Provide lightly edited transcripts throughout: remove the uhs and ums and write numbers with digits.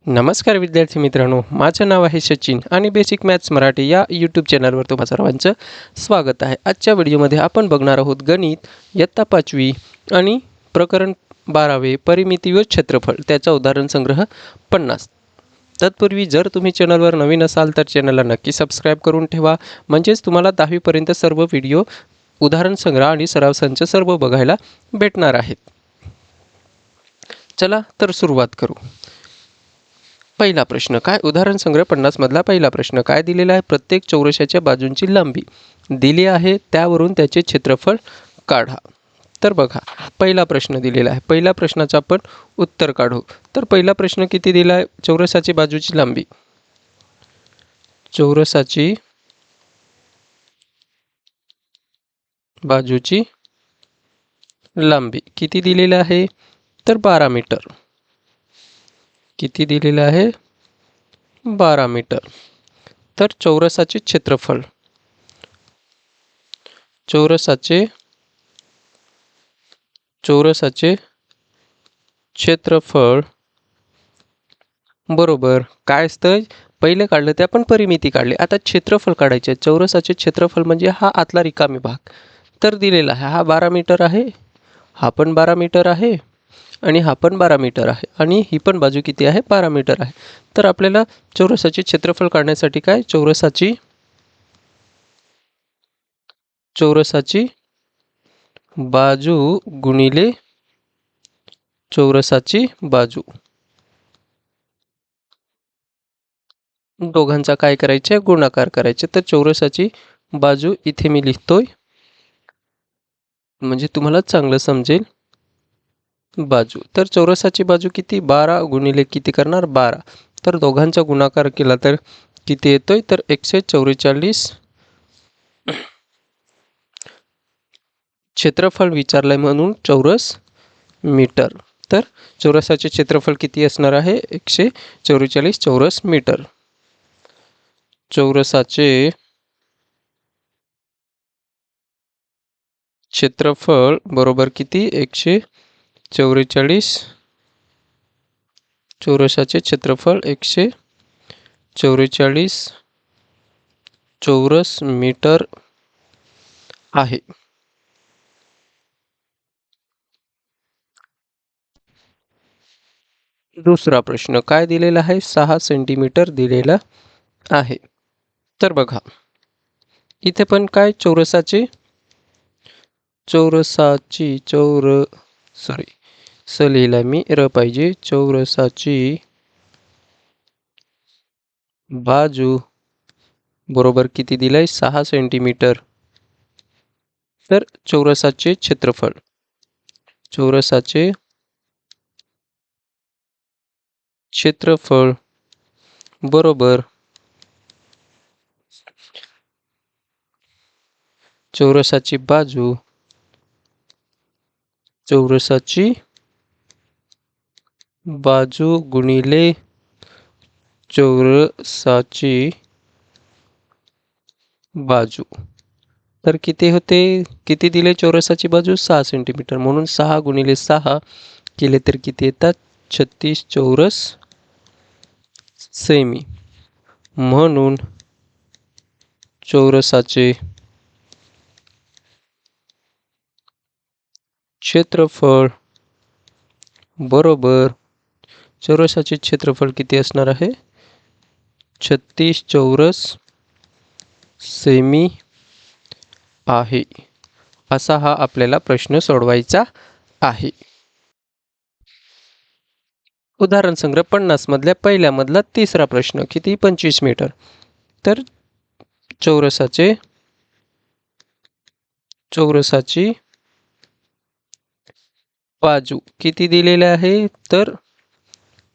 नमस्कार विद्यार्थी मित्रांनो, माझं नाव आहे सचिन आणि बेसिक मॅथ्स मराठी या यूट्यूब चॅनलवर तुम्हा सर्वांचं स्वागत आहे. आजच्या व्हिडिओमध्ये आपण बघणार आहोत गणित इयत्ता 5वी आणि प्रकरण 12वे परिमिती व क्षेत्रफळ त्याचा उदाहरण संग्रह 50. तत्पूर्वी जर तुम्ही चॅनलवर नवीन असाल तर चॅनलला नक्की सबस्क्राईब करून ठेवा, म्हणजेच तुम्हाला 10वीपर्यंत सर्व व्हिडिओ उदाहरण संग्रह आणि सराव संच सर्व बघायला भेटणार आहेत. चला तर सुरुवात करू. पहिला प्रश्न काय? उदाहरण संग्रह 50 मधला पहिला प्रश्न काय दिलेला आहे? प्रत्येक चौरसाच्या बाजूंची लांबी दिली आहे, त्यावरून त्याचे क्षेत्रफळ काढा. तर बघा, पहिला प्रश्न दिलेला आहे. पहिल्या प्रश्नाचं आपण उत्तर काढू. तर पहिला प्रश्न किती दिला आहे? चौरसाची बाजूची लांबी. चौरसाची बाजूची लांबी किती दिलेली आहे? तर 12 मीटर. किती दिलेलं आहे? 12 मीटर. तर चौरसाचे क्षेत्रफळ, चौरसाचे क्षेत्रफळ बरोबर काय असतं? पहिले काढलं ते आपण परिमिती काढली, आता क्षेत्रफळ काढायचे. चौरसाचे क्षेत्रफळ म्हणजे हा आतला रिकामी भाग. तर दिलेला आहे, हा 12 मीटर आहे, हा पण 12 मीटर आहे आणि हा पण 12 मीटर आहे आणि ही पण बाजू किती आहे? 12 मीटर आहे. तर आपल्याला चौरसाचे क्षेत्रफळ काढण्यासाठी काय? चौरसाची बाजू गुणिले चौरसाची बाजू, दोघांचा काय करायचे? गुणाकार करायचे. तर चौरसाची बाजू इथे मी लिहितोय म्हणजे तुम्हाला चांगलं समजेल. बाजू, तर चौरसाची बाजू किती? 12 गुणिले किती करणार? 12. तर दोघांचा गुणाकार केला तर किती येतोय? तर 144. क्षेत्रफळ विचारलंय म्हणून चौरस मीटर. तर चौरसाचे क्षेत्रफळ किती असणार आहे? 144 चौरस मीटर. चौरसाचे क्षेत्रफळ बरोबर किती? 144. चौरसाचे क्षेत्रफळ 144 चौरस मीटर आहे. दुसरा प्रश्न काय दिलेला आहे? 6 सेंटीमीटर दिलेला आहे. तर बघा, इथे पण काय? चौरसाची स लिहिला मी, र पाहिजे. चौरसाची बाजू बरोबर किती दिलाय? 6 सेंटीमीटर. तर चौरसाचे क्षेत्रफळ, चौरसाचे क्षेत्रफळ बरोबर चौरसाची बाजू, चौरसाची बाजू गुणिले चौरसाची बाजू. तर किती होते? किती दिले? चौरसाची बाजू 6 सेंटीमीटर, म्हणून 6 गुणिले 6 केले तर किती येतात? 36 चौरस सेमी. म्हणून चौरसाचे क्षेत्रफळ बरोबर चौरसाचे क्षेत्रफळ किती असणार आहे? 36 चौरस सेमी आहे. असा हा आपल्याला प्रश्न सोडवायचा आहे. उदाहरण संग्रह 50 मधल्या पहिल्या मधला तिसरा प्रश्न किती? 25 मीटर. तर चौरसाची बाजू किती दिलेली आहे? तर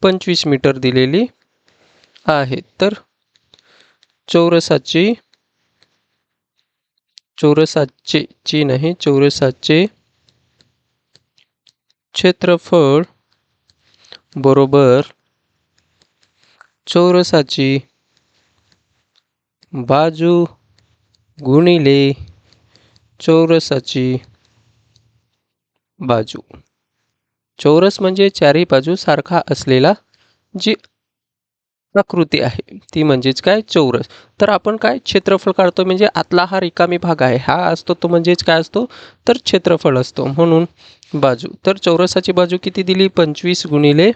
25 मीटर दिलेली आहे. तर चौरसाचे क्षेत्रफळ बरोबर चौरसाची बाजू गुणिले चौरसाची बाजू. चौरस म्हणजे चारही बाजू सारखा असलेला जी आकृती आहे ती म्हणजेच काय चौरस. तर आपण काय क्षेत्रफळ काढतो म्हणजे आतला हा रिकामी भाग आहे हा असतो तो म्हणजेच काय असतो तर क्षेत्रफळ असतो. म्हणून बाजू तर चौरसाची बाजू किती दिली 25 गुणिले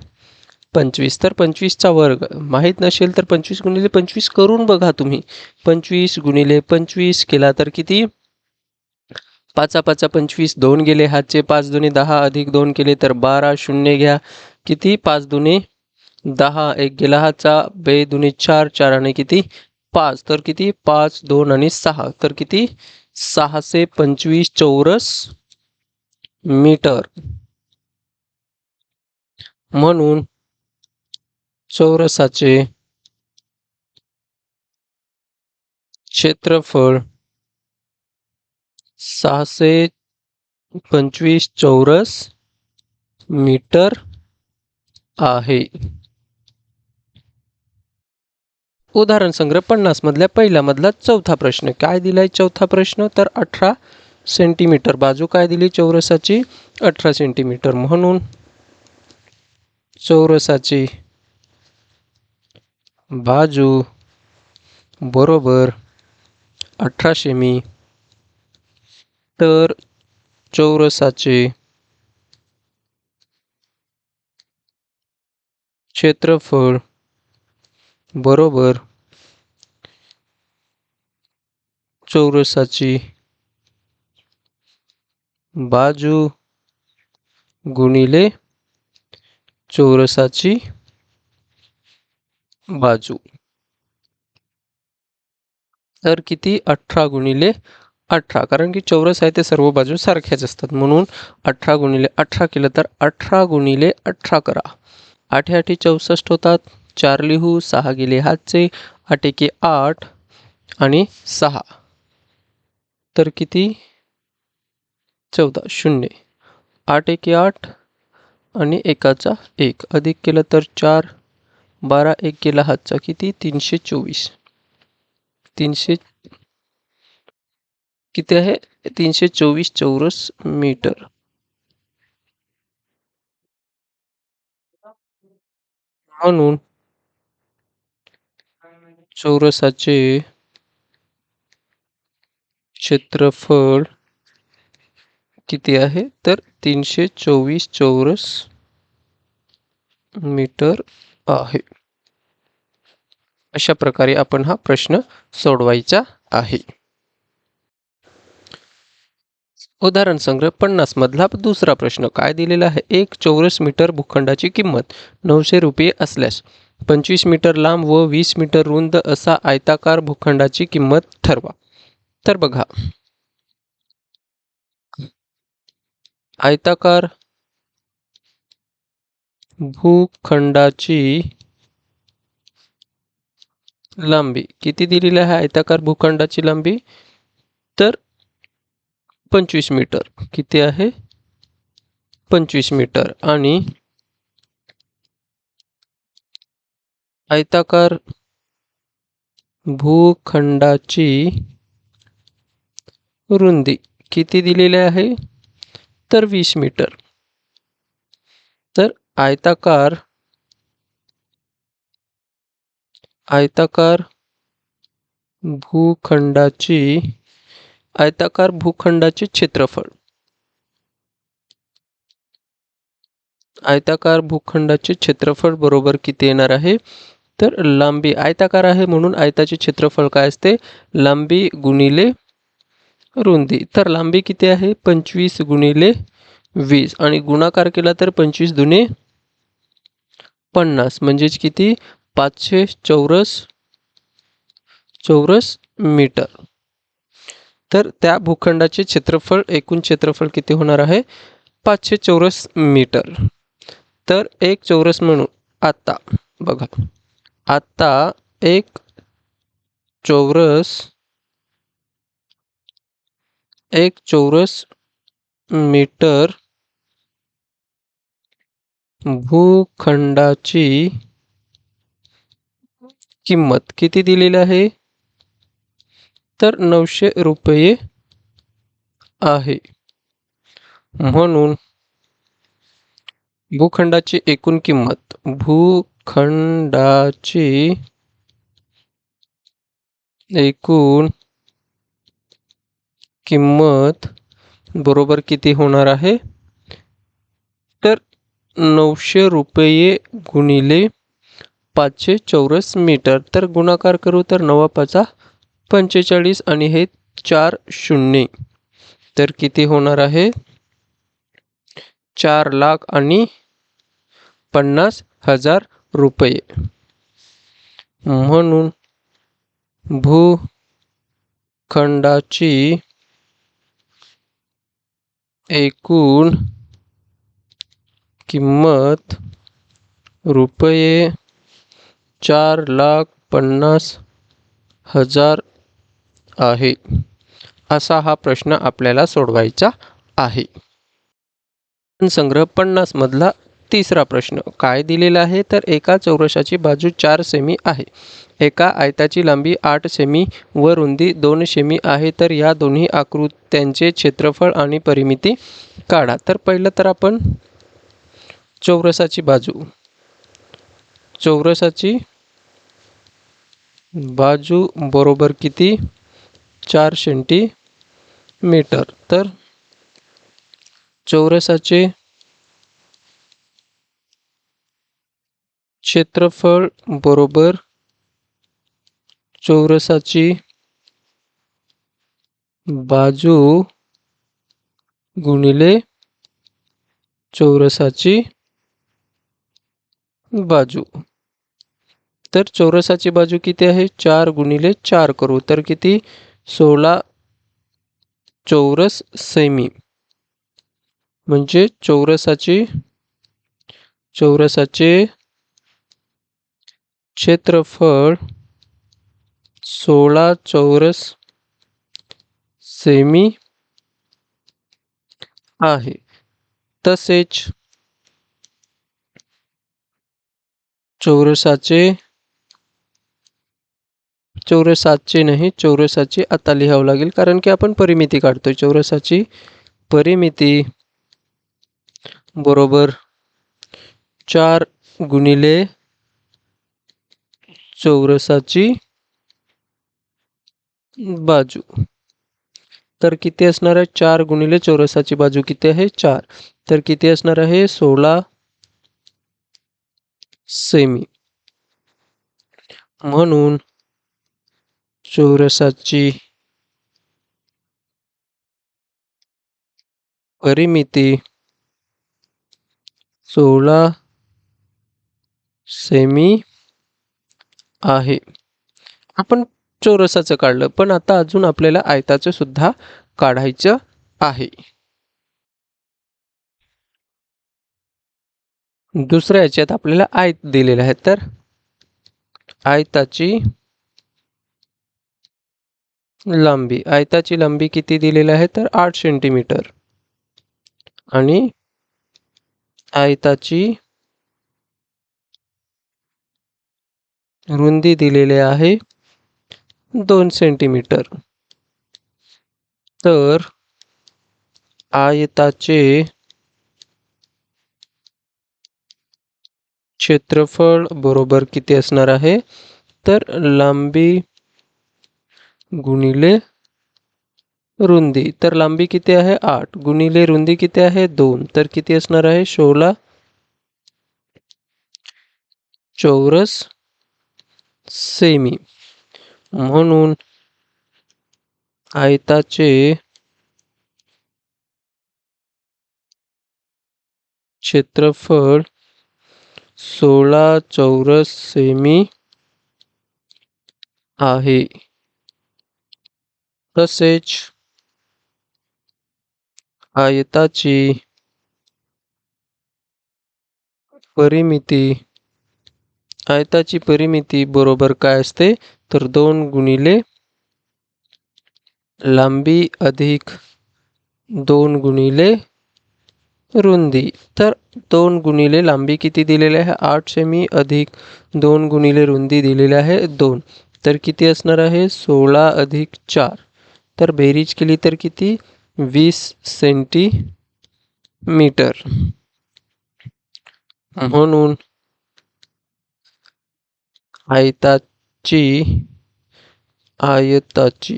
25. तर 25चा वर्ग माहीत नसेल तर 25 गुणिले 25 करून बघा तुम्ही. 25 गुणिले 25 केला तर किती पाचा पाचा 25 2 गेले हातचे 5 दुने 10 अधिक 2 केले तर 12 शून्य घ्या किती 5 दुने 10 एक गेला हातचा 2 दुने 4 4 आणि किती 5 तर किती 5 2 आणि 6 तर किती 625 चौरस मीटर. म्हणून चौरसाचे क्षेत्रफळ 625 चौरस मीटर आहे. उदाहरण संग्रह 50 मधल्या पहिल्या मधला चौथा प्रश्न काय दिलाय चौथा प्रश्न तर 18 सेंटीमीटर बाजू काय दिली चौरसाची 18 सेंटीमीटर. म्हणून चौरसाची बाजू बरोबर 18 सेमी तर चौरसाचे क्षेत्रफळ बरोबर चौरसाची बाजू गुणिले चौरसाची बाजू. तर किती 18 गुणिले 18 कारण की चौरस आहे ते सर्व बाजू सारख्याच असतात म्हणून 18 गुणिले 18 केलं तर 18 गुणिले 18 करा 8 8 64 होतात 4 लिहू 6 गेले हातचे 8 एके 8 आणि 6 तर किती 14 शून्य 8 एके 8 आणि एकाचा 1 अधिक केलं तर 4 12 एक गेला हातचा किती 324 300 किती आहे 324 चौरस मीटर. म्हणून चौरसाचे क्षेत्रफळ किती आहे तर 324 चौरस मीटर आहे. अशा प्रकारे आपण हा प्रश्न सोडवायचा आहे. उदाहरण संग्रह 50 मधला दुसरा प्रश्न काय दिलेला आहे एक चौरस मीटर भूखंडाची किंमत 900 रुपये असल्यास 25 मीटर लांब व 20 मीटर रुंद असा आयताकार भूखंडाची किंमत ठरवा. तर बघा आयताकार भूखंडाची लांबी किती दिलेली आहे आयताकार भूखंडाची लांबी तर 25 मीटर किती आहे 25 मीटर आणि आयताकार भूखंडाची रुंदी किती दिलेली आहे तर 20 मीटर. तर आयताकार भूखंडाचे क्षेत्रफळ आयताकार भूखंडाचे क्षेत्रफळ बरोबर किती येणार आहे तर लांबी आयताकार आहे म्हणून आयताचे क्षेत्रफळ काय असते लांबी गुणिले रुंदी. तर लांबी किती आहे 25 गुणिले 20 आणि गुणाकार केला तर 25 दुने 50 म्हणजेच किती 500 चौरस मीटर. तर त्या भूखंडाचे क्षेत्रफळ एकूण क्षेत्रफळ किती होणार आहे 500 चौरस मीटर. तर एक चौरस म्हणून आता बघा आता एक चौरस मीटर भूखंडाची किंमत किती दिलेली आहे तर 900 रुपये आहे. म्हणून भूखंडाची एकूण किंमत खंडाची एकूण किंमत बरोबर किती होणार आहे? तर 900 रुपये गुणिले 500 चौरस मीटर. तर गुणाकार करू तर 9×5=45 आणि हे 4 शून्य. तर किती होणार आहे? 4,50,000 रुपये. म्हणून भूखंडाची एकूण किंमत रुपये 4,50,000 आहे. असा हा प्रश्न आपल्याला सोडवायचा आहे. संग्रह 50 मधला तिसरा प्रश्न काय दिलेला आहे? तर एका चौरसाची बाजू 4 सेमी आहे. एका आयताची लांबी 8 सेमी व रुंदी 2 सेमी आहे. तर या दोन्ही आकृत्यांचे क्षेत्रफळ आणि परिमिती काढा. तर पहिलं तर आपण चौरसाची बाजू बरोबर किती? 4 सेंटीमीटर. तर चौरसाचे क्षेत्रफळ बरोबर चौरसाची बाजू गुणिले चौरसाची बाजू. तर चौरसाची बाजू किती आहे? 4 गुणिले 4 करू तर किती? 16 चौरस सेमी. म्हणजे चौरसाचे क्षेत्रफळ 16 चौरस सेमी आहे. तसेच चौरसाची आता लिहावं लागेल कारण की आपण परिमिती काढतोय. चौरसाची परिमिती बरोबर 4 गुणिले चौरसाची बाजू. तर किती असणार आहे? 4 गुणिले चौरसाची बाजू किती आहे? 4. तर किती असणार आहे? 16 सेमी. म्हणून चौरसाची परिमिती 16 सेमी आहे. आपण चौरसाचं काढलं पण आता अजून आपल्याला आयताचं सुद्धा काढायचं आहे. दुसऱ्या याच्यात आपल्याला आयत दिलेला आहे. तर आयताची लांबी किती दिलेली आहे? तर 8 सेंटीमीटर आणि आयताची रुंदी दिलेली आहे 2 सेंटीमीटर. तर आयताचे क्षेत्रफळ बरोबर किती असणार आहे? तर लांबी गुणिले रुंदी. तर लांबी किती आहे? 8 गुणिले रुंदी किती आहे? 2. तर किती असणार आहे? 16 चौरस सेमी. म्हणून आयताचे क्षेत्रफळ 16 चौरस सेमी आहे. तसेच आयताची परिमिती बरोबर काय असते? तर 2 गुणिले लांबी अधिक 2 गुणिले रुंदी. तर 2 गुणिले लांबी किती दिलेले आहे? 8 सेमी अधिक 2 गुणिले रुंदी दिलेले आहे 2. तर किती असणार आहे? 16 अधिक 4. तर बेरीज केली तर किती? 20 सेंटीमीटर. म्हणून आयताची आयताची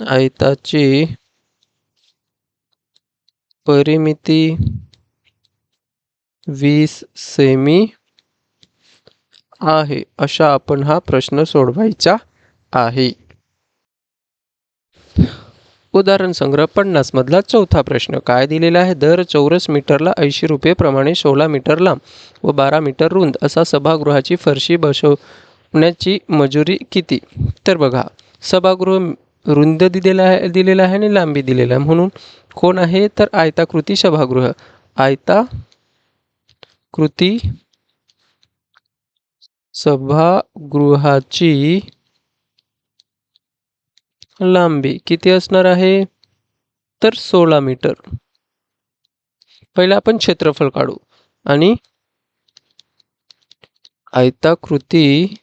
आयताची परिमिती 20 सेमी आहे. अशा आपण हा प्रश्न सोडवायचा आहे. उदाहरण संग्रह 50 मधला चौथा प्रश्न काय दिलेला आहे? दर चौरस मीटरला 80 रुपये प्रमाणे 16 मीटर लांब व 12 मीटर रुंद असा सभागृहाची फरशी बसवण्याची मजुरी किती? तर बघा, सभागृह रुंद दिलेला आहे आणि लांबी दिलेला आहे. म्हणून कोण आहे? तर आयताकृती सभागृह. आयताकृती सभागृहाची लांबी किती असणार आहे? तर 16 मीटर. पहिला आपण क्षेत्रफळ काढू आणि आयताकृती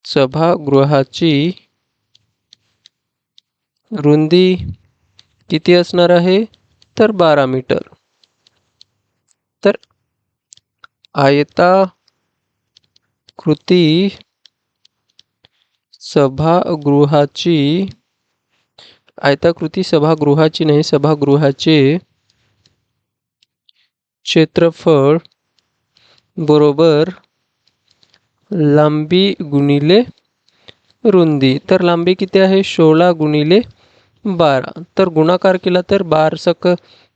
सभागृहाची रुंदी किती असणार आहे? तर 12 मीटर. तर आयताकृती सभागृहाची नाही, सभागृहाचे क्षेत्रफळ बरोबर लांबी गुणिले रुंदी. तर लांबी किती आहे? 16 गुणिले 12. तर गुणाकार केला तर 12 सक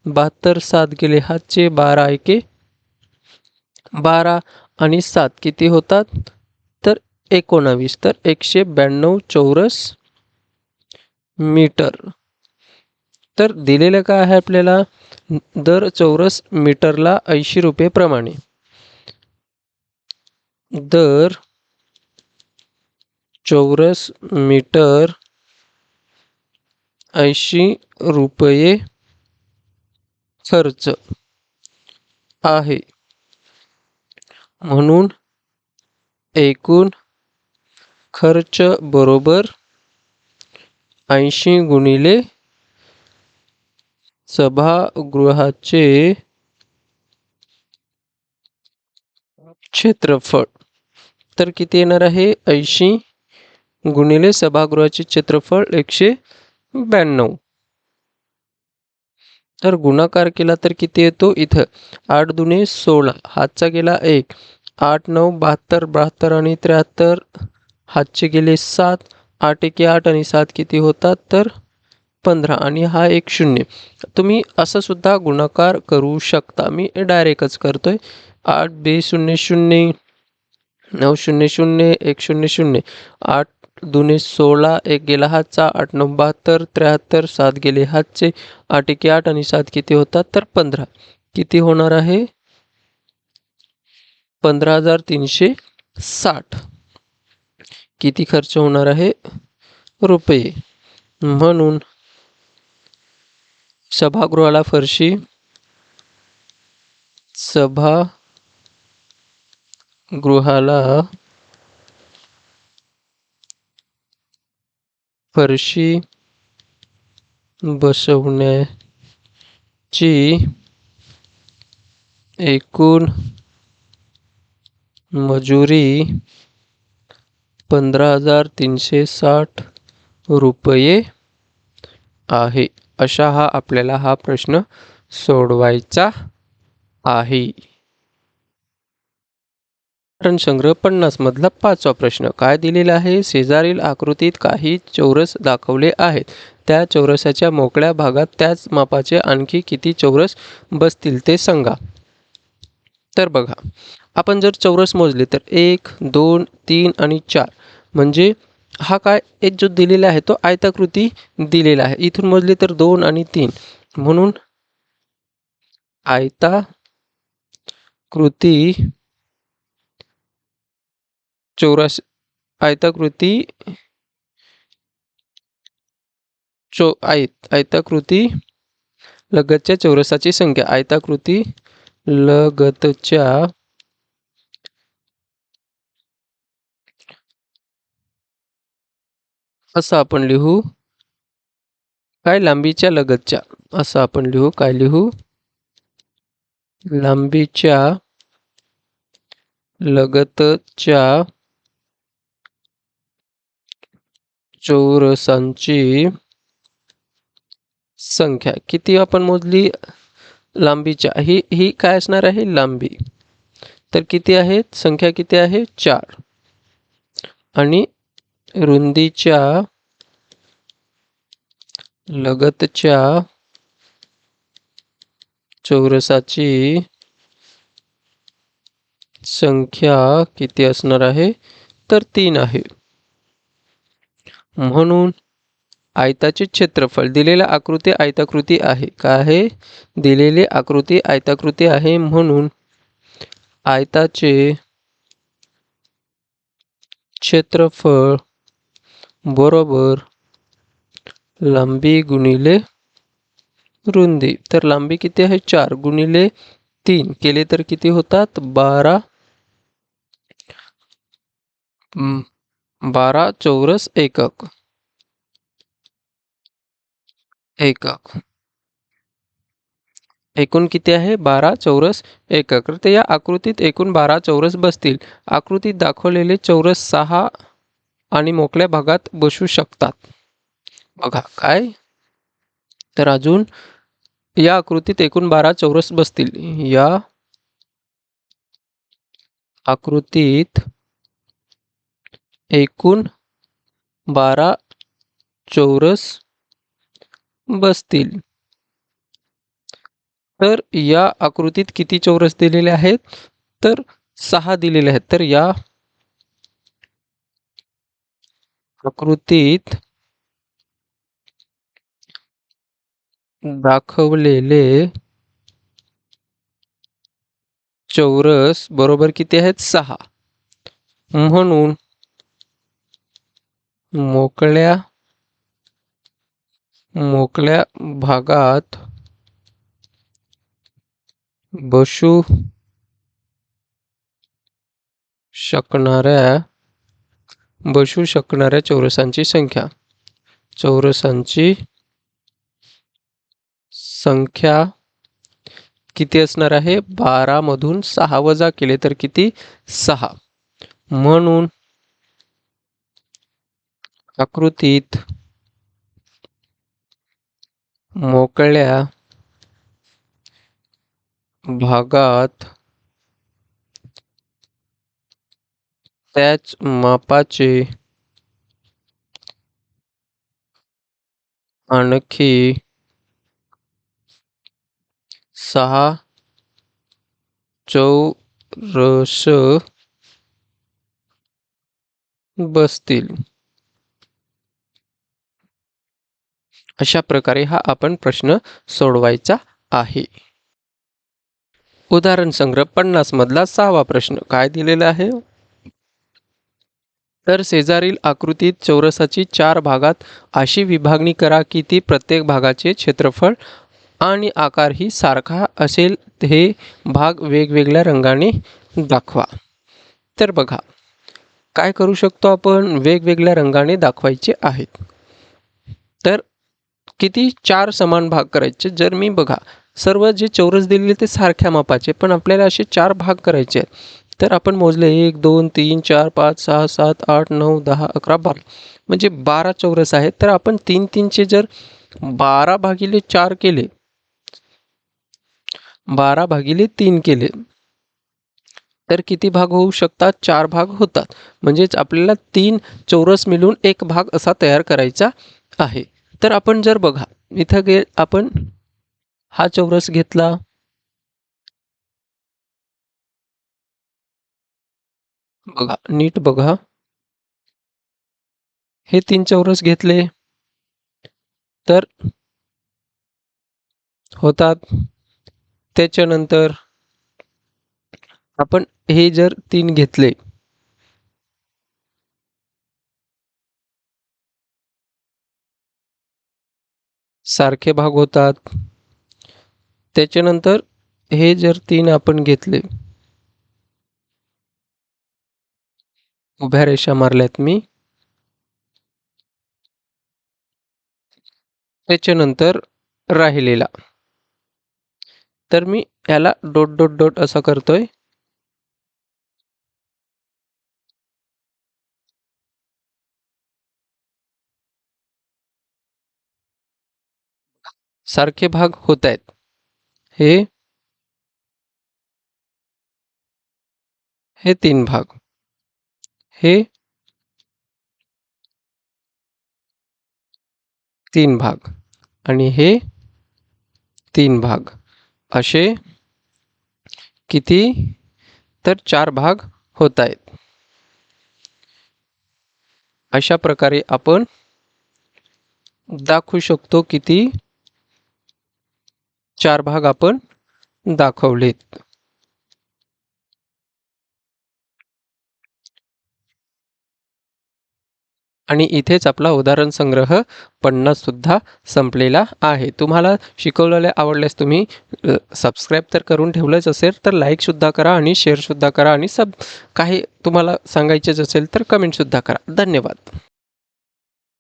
72, 7 गेले हातचे, 12 एके 12 आणि 7 किती होतात? तर 19. तर 192 चौरस मीटर. तर दिलेलं काय आहे आपल्याला? दर चौरस मीटरला 80 रुपये प्रमाणे. दर चौरस मीटर 80 रुपये खर्च आहे. म्हणून एकूण खर्च बरोबर 80 गुणिले सभागृहाचे क्षेत्रफळ. तर किती येणार आहे? 80 गुणिले सभागृहाचे क्षेत्रफळ 192. तर गुणाकार केला तर किती येतो? इथं 8 दुने 16, हातचा गेला 1, 8 9 72, 72 आणि 73 हातचे गेले 7, 8 एके 8 आणि 7 किती होतात? तर 15 आणि हा एक 0. तुम्ही असं सुद्धा गुणाकार करू शकता. मी डायरेक्टच करतोय. 8 2 0 0 9 0 0 1 0 0, 8 दुने 16, 1 गेला हातचा, 8 9 72, 73, 7 गेले हातचे, 8 एके 8 आणि 7 किती होतात? तर 15. किती होणार आहे? 15,360. किती खर्च होणार आहे? रुपये. म्हणून सभागृहाला फरशी बसवण्याची एकूण मजुरी 15,360 रुपये आहे. अशा आपल्याला हा प्रश्न सोडवायचा आहे. उदाहरण संग्रह 50 मधला 5वा प्रश्न काय दिलेला आहे? शेजारील आकृतीत काही चौरस दाखवले आहेत. त्या चौरसाच्या मोकळ्या भागात त्याच मापाचे आणखी किती चौरस बसतील ते सांगा. तर बघा, आपण जर चौरस मोजले तर 1 2 3 आणि 4, म्हणजे हा काय एक जो दिलेला आहे तो आयताकृती दिलेला आहे. इथून मोजले तर 2 आणि 3, म्हणून आयताकृती आयताकृती लगतच्या चौरसाची संख्या. आयताकृती लगतच्या असं आपण लिहू काय? लांबीच्या लगतच्या. असं आपण लिहू काय? लिहू लांबीच्या लगतच्या चौरसांची संख्या किती आपण मोजली? लांबीच्या ही ही काय असणार आहे? लांबी. तर किती आहेत? संख्या किती आहे? 4. आणि रुंदीच्या लगतच्या चौरसाची संख्या किती असणार आहे? तर 3 आहे. म्हणून आयताचे क्षेत्रफळ दिलेल्या आकृती आयताकृती आहे. काय आहे? दिलेली आकृती आयताकृती आहे, म्हणून आयताचे क्षेत्रफळ बरोबर लांबी गुणिले रुंदी. तर लांबी किती आहे? 4 गुणिले 3 केले तर किती होतात? 12 चौरस एकक. एकूण किती आहे? 12 चौरस एकक. तर या आकृतीत एकूण 12 चौरस बसतील. आकृतीत दाखवलेले चौरस 6 आणि मोकळ्या भागात बसू शकतात. बघा काय? तर अजून या आकृतीत एकूण 12 चौरस बसतील. या आकृतीत एकूण 12 चौरस बसतील. तर या आकृतीत किती चौरस दिलेले आहेत? तर 6 दिलेले आहेत. तर या आकृतीत दाखवलेले चौरस बरोबर किती आहेत? 6. म्हणून मोकळ्या भागात बसू शकणाऱ्या चौरसांची संख्या किती असणार आहे? 12 मधून 6 वजा केले तर किती? 6. म्हणून आकृतीत मोकळ्या भागात त्याच मापाचे आणखी 6 चौरस बसतील. अशा प्रकारे हा आपण प्रश्न सोडवायचा आहे. उदाहरण संग्रह 50 मधला 6वा प्रश्न काय दिलेला आहे? तर शेजारील आकृतीत चौरसाची 4 भागात अशी विभागणी करा की ती प्रत्येक भागाचे क्षेत्रफळ आणि आकारही सारखा असेल. हे भाग वेगवेगळ्या रंगाने दाखवा. तर बघा काय करू शकतो आपण? वेगवेगळ्या रंगाने दाखवायचे आहेत. तर किती? 4 समान भाग करायचे. जर मी बघा सर्व जे चौरस दिलेले ते सारख्या मापाचे, पण आपल्याला असे 4 भाग करायचे आहेत. तर आपण मोजले 1 2 3 4 5 6 7 8 9 10 11 12 म्हणजे 12 चौरस आहेत. तर आपण 3 3 चे जर 12 भागिले 4 केले, 12 भागिले 3 केले तर किती भाग होऊ शकतात? 4 भाग होतात. म्हणजेच आपल्याला 3 चौरस मिळून एक भाग असा तयार करायचा आहे. तर आपण जर बघा इथं आपण हा चौरस घेतला, बघा नीट बघा, हे 3 चौरस घेतले तर होतात. त्याच्यानंतर आपण हे जर 3 घेतले सारखे भाग होतात. त्याच्यानंतर हे जर 3 आपण घेतले, उभ्या रेषा मारल्यात मी, त्याच्यानंतर राहिलेला, तर मी याला डॉट डॉट डॉट असा करतोय. सारखे भाग होत आहेत. हे 3 भाग. हे 3 भाग आणि हे 3 भाग. असे किती? तर 4 भाग होत आहेत. अशा प्रकारे आपण दाखवू शकतो किती? 4 भाग आपण दाखवलेत. आणि इथेच आपला उदाहरण संग्रह 50 सुद्धा संपलेला आहे. तुम्हाला शिकवलेले आवडल्यास तुम्ही सबस्क्राईब तर करून ठेवलंच असेल, तर लाईक सुद्धा करा आणि शेअर सुद्धा करा आणि काही तुम्हाला सांगायचेच असेल तर कमेंट सुद्धा करा. धन्यवाद.